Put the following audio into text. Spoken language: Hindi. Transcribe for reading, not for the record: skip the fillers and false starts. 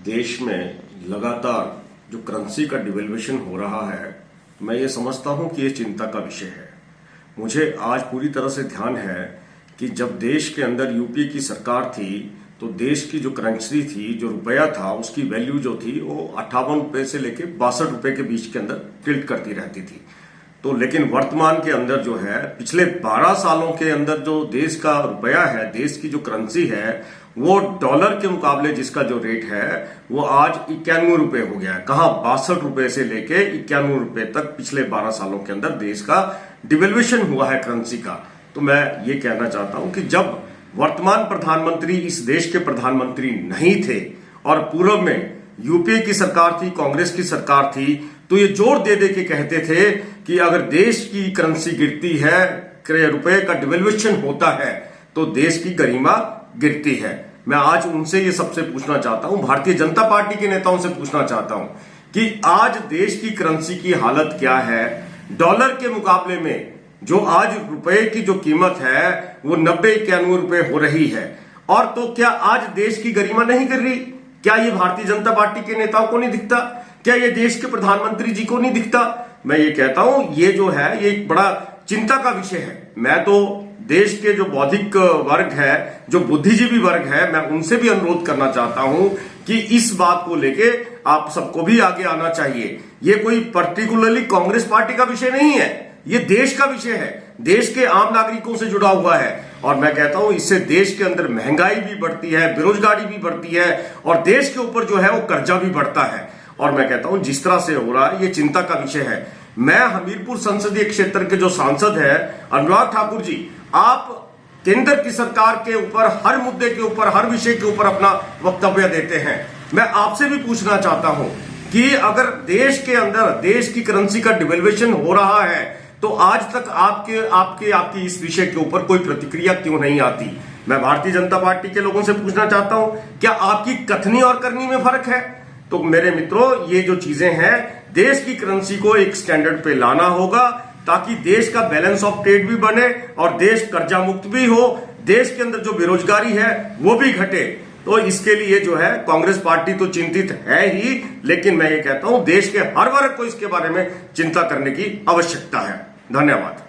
देश में लगातार जो करेंसी का डिवेल्यूएशन हो रहा है, मैं ये समझता हूं कि ये चिंता का विषय है। मुझे आज पूरी तरह से ध्यान है कि जब देश के अंदर यूपीए की सरकार थी तो देश की जो करेंसी थी, जो रुपया था, उसकी वैल्यू जो थी वो 58 रुपए से लेके 62 रुपए के बीच के अंदर टिल्ट करती रहती थी। तो लेकिन वर्तमान के अंदर जो है, पिछले 12 सालों के अंदर जो देश का रुपया है, देश की जो करेंसी है, वो डॉलर के मुकाबले जिसका जो रेट है वो आज 91 रुपए हो गया है। कहां 62 रुपए से लेके 91 रुपए तक पिछले 12 सालों के अंदर देश का डिवेल्यूएशन हुआ है करेंसी का। तो मैं ये कहना चाहता हूं कि जब वर्तमान प्रधानमंत्री इस देश के प्रधानमंत्री नहीं थे और पूर्व में यूपीए की सरकार थी, कांग्रेस की सरकार थी, तो ये जोर दे दे के कहते थे कि अगर देश की करेंसी गिरती है, रुपए का डिवेल्यूएशन होता है तो देश की गरिमा गिरती है। मैं आज उनसे ये सबसे पूछना चाहता हूं, भारतीय जनता पार्टी के नेताओं से पूछना चाहता हूं कि आज देश की करेंसी की हालत क्या है। डॉलर के मुकाबले में जो आज रुपए की जो कीमत है वो 90-91 रुपए हो रही है, और तो क्या आज देश की गरिमा नहीं गिर रही? क्या ये भारतीय जनता पार्टी के नेताओं को नहीं दिखता? क्या ये देश के प्रधानमंत्री जी को नहीं दिखता? मैं ये कहता हूं ये जो है ये एक बड़ा चिंता का विषय है। मैं तो देश के जो बौद्धिक वर्ग है, जो बुद्धिजीवी वर्ग है, मैं उनसे भी अनुरोध करना चाहता हूं कि इस बात को लेके आप सबको भी आगे आना चाहिए। ये कोई पर्टिकुलरली कांग्रेस पार्टी का विषय नहीं है, ये देश का विषय है, देश के आम नागरिकों से जुड़ा हुआ है। और मैं कहता हूं इससे देश के अंदर महंगाई भी बढ़ती है, बेरोजगारी भी बढ़ती है, और देश के ऊपर जो है वो कर्जा भी बढ़ता है। और मैं कहता हूं जिस तरह से हो रहा है ये चिंता का विषय है। मैं हमीरपुर संसदीय क्षेत्र के जो सांसद है अनुराग ठाकुर जी, आप केंद्र की सरकार के ऊपर हर मुद्दे के ऊपर, हर विषय के ऊपर अपना वक्तव्य देते हैं। मैं आपसे भी पूछना चाहता हूं कि अगर देश के अंदर देश की करेंसी का डिवेल्यूएशन हो रहा है तो आज तक आपकी इस विषय के ऊपर कोई प्रतिक्रिया क्यों नहीं आती? मैं भारतीय जनता पार्टी के लोगों से पूछना चाहता हूं, क्या आपकी कथनी और करनी में फर्क है? तो मेरे मित्रों, ये जो चीजें हैं, देश की करेंसी को एक स्टैंडर्ड पे लाना होगा ताकि देश का बैलेंस ऑफ ट्रेड भी बने और देश कर्जा मुक्त भी हो, देश के अंदर जो बेरोजगारी है वो भी घटे। तो इसके लिए जो है कांग्रेस पार्टी तो चिंतित है ही, लेकिन मैं ये कहता हूं देश के हर वर्ग को इसके बारे में चिंता करने की आवश्यकता है। धन्यवाद।